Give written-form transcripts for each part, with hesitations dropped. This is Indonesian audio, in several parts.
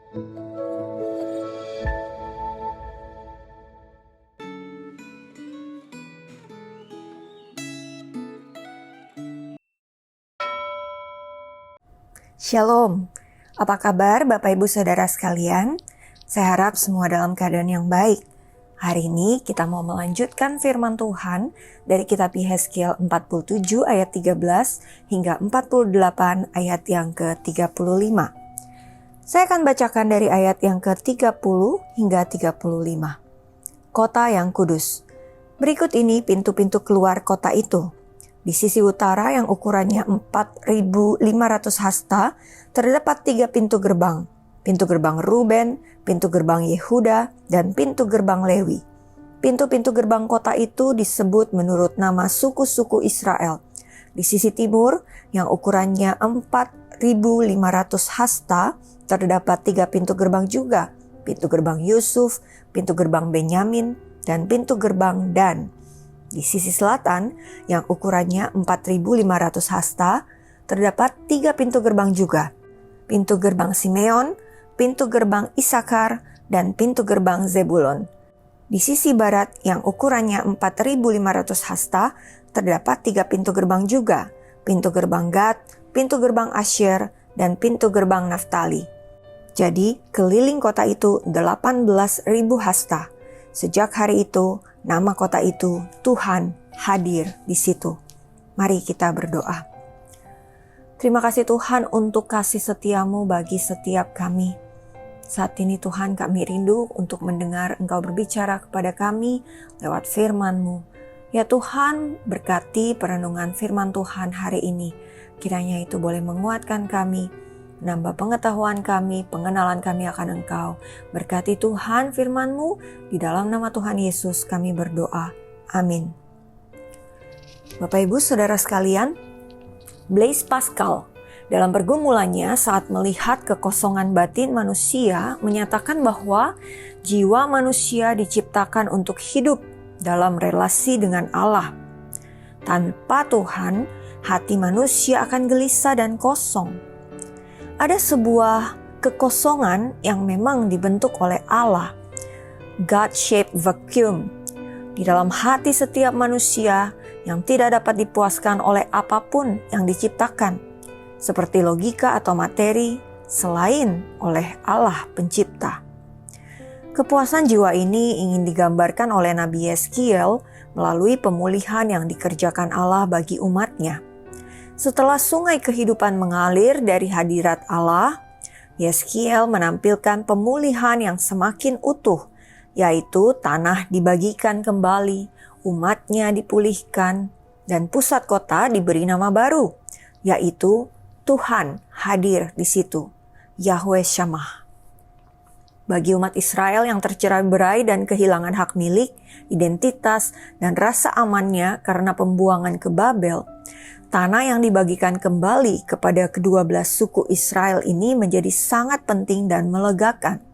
Shalom, apa kabar Bapak Ibu Saudara sekalian? Saya harap semua dalam keadaan yang baik. Hari ini kita mau melanjutkan firman Tuhan dari kitab Yehezkiel 47 ayat 13 hingga 48 ayat yang ke-35. Saya akan bacakan dari ayat yang ke-30 hingga 35. Kota yang kudus. Berikut ini pintu-pintu keluar kota itu. Di sisi utara yang ukurannya 4.500 hasta, terdapat 3 pintu gerbang. Pintu gerbang Ruben, pintu gerbang Yehuda, dan pintu gerbang Lewi. Pintu-pintu gerbang kota itu disebut menurut nama suku-suku Israel. Di sisi timur yang ukurannya 4.500 hasta, terdapat 3 pintu gerbang juga. Pintu gerbang Yusuf, pintu gerbang Benyamin, dan pintu gerbang Dan. Di sisi selatan, yang ukurannya 4.500 hasta, terdapat 3 pintu gerbang juga. Pintu gerbang Simeon, pintu gerbang Isakar, dan pintu gerbang Zebulon. Di sisi barat, yang ukurannya 4.500 hasta, terdapat 3 pintu gerbang juga. Pintu gerbang Gad, pintu gerbang Asyer, dan pintu gerbang Naftali. Jadi, keliling kota itu 18.000 hasta. Sejak hari itu, nama kota itu Tuhan hadir di situ. Mari kita berdoa. Terima kasih Tuhan untuk kasih setiamu bagi setiap kami. Saat ini Tuhan kami rindu untuk mendengar Engkau berbicara kepada kami lewat firman-Mu. Ya Tuhan, berkati perenungan firman Tuhan hari ini. Kiranya itu boleh menguatkan kami, menambah pengetahuan kami, pengenalan kami akan Engkau. Berkati Tuhan firman-Mu, di dalam nama Tuhan Yesus kami berdoa. Amin. Bapak Ibu Saudara sekalian, Blaise Pascal dalam pergumulannya saat melihat kekosongan batin manusia menyatakan bahwa jiwa manusia diciptakan untuk hidup dalam relasi dengan Allah. Tanpa Tuhan, hati manusia akan gelisah dan kosong. Ada sebuah kekosongan yang memang dibentuk oleh Allah, God-shaped vacuum, di dalam hati setiap manusia yang tidak dapat dipuaskan oleh apapun yang diciptakan, seperti logika atau materi, selain oleh Allah pencipta. Kepuasan jiwa ini ingin digambarkan oleh Nabi Yehezkiel melalui pemulihan yang dikerjakan Allah bagi umatnya. Setelah sungai kehidupan mengalir dari hadirat Allah, Yehezkiel menampilkan pemulihan yang semakin utuh, yaitu tanah dibagikan kembali, umatnya dipulihkan, dan pusat kota diberi nama baru, yaitu Tuhan hadir di situ, Yahweh Shammah. Bagi umat Israel yang tercerai-berai dan kehilangan hak milik, identitas, dan rasa amannya karena pembuangan ke Babel, tanah yang dibagikan kembali kepada ke-12 suku Israel ini menjadi sangat penting dan melegakan.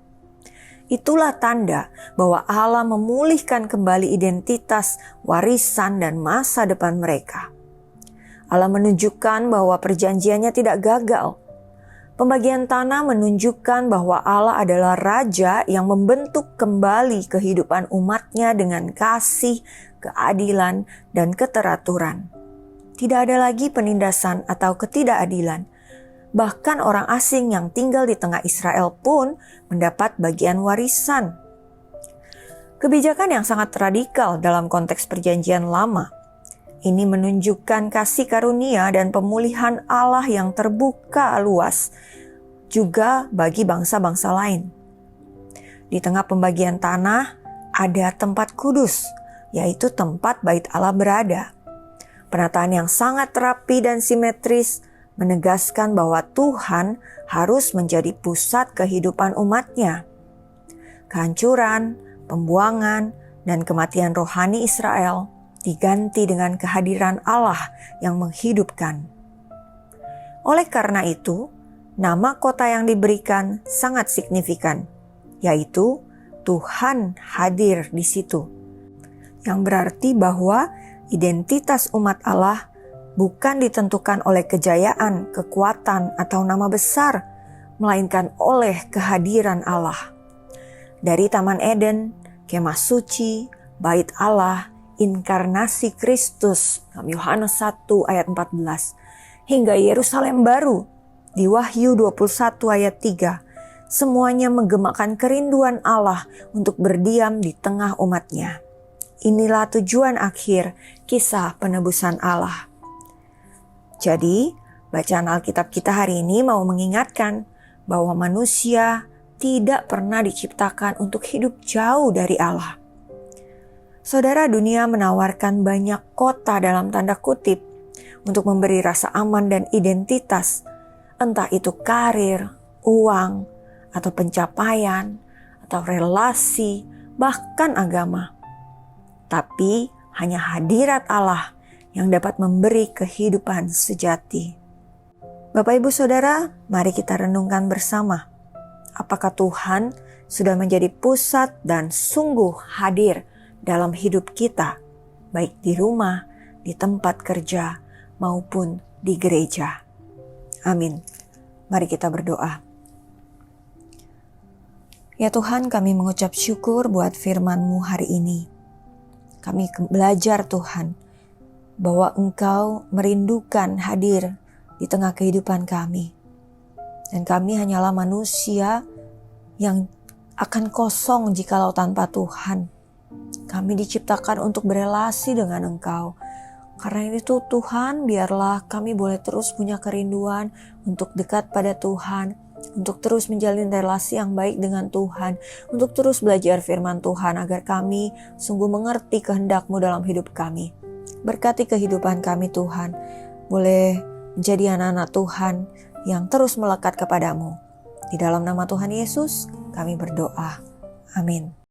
Itulah tanda bahwa Allah memulihkan kembali identitas, warisan, dan masa depan mereka. Allah menunjukkan bahwa perjanjiannya tidak gagal. Pembagian tanah menunjukkan bahwa Allah adalah Raja yang membentuk kembali kehidupan umatnya dengan kasih, keadilan, dan keteraturan. Tidak ada lagi penindasan atau ketidakadilan. Bahkan orang asing yang tinggal di tengah Israel pun mendapat bagian warisan. Kebijakan yang sangat radikal dalam konteks perjanjian lama. Ini menunjukkan kasih karunia dan pemulihan Allah yang terbuka luas juga bagi bangsa-bangsa lain. Di tengah pembagian tanah ada tempat kudus, yaitu tempat bait Allah berada. Penataan yang sangat rapi dan simetris menegaskan bahwa Tuhan harus menjadi pusat kehidupan umatnya. Kehancuran, pembuangan, dan kematian rohani Israel diganti dengan kehadiran Allah yang menghidupkan. Oleh karena itu, nama kota yang diberikan sangat signifikan, yaitu Tuhan hadir di situ. Yang berarti bahwa identitas umat Allah bukan ditentukan oleh kejayaan, kekuatan, atau nama besar, melainkan oleh kehadiran Allah. Dari Taman Eden, kemah suci, bait Allah, inkarnasi Kristus, dalam Yohanes 1 ayat 14, hingga Yerusalem baru di Wahyu 21 ayat 3, semuanya menggemakan kerinduan Allah untuk berdiam di tengah umatnya. Inilah tujuan akhir kisah penebusan Allah. Jadi, bacaan Alkitab kita hari ini mau mengingatkan bahwa manusia tidak pernah diciptakan untuk hidup jauh dari Allah. Saudara, dunia menawarkan banyak kota dalam tanda kutip untuk memberi rasa aman dan identitas, entah itu karir, uang, atau pencapaian, atau relasi, bahkan agama. Tapi hanya hadirat Allah yang dapat memberi kehidupan sejati. Bapak Ibu Saudara, mari kita renungkan bersama. Apakah Tuhan sudah menjadi pusat dan sungguh hadir dalam hidup kita, baik di rumah, di tempat kerja, maupun di gereja? Amin. Mari kita berdoa. Ya Tuhan, kami mengucap syukur buat firman-Mu hari ini. Kami belajar Tuhan, bahwa Engkau merindukan hadir di tengah kehidupan kami. Dan kami hanyalah manusia yang akan kosong jikalau tanpa Tuhan. Kami diciptakan untuk berelasi dengan Engkau. Karena itu Tuhan, biarlah kami boleh terus punya kerinduan untuk dekat pada Tuhan, untuk terus menjalin relasi yang baik dengan Tuhan, untuk terus belajar firman Tuhan agar kami sungguh mengerti kehendak-Mu dalam hidup kami. Berkati kehidupan kami Tuhan, boleh menjadi anak-anak Tuhan yang terus melekat kepadamu. Di dalam nama Tuhan Yesus kami berdoa. Amin.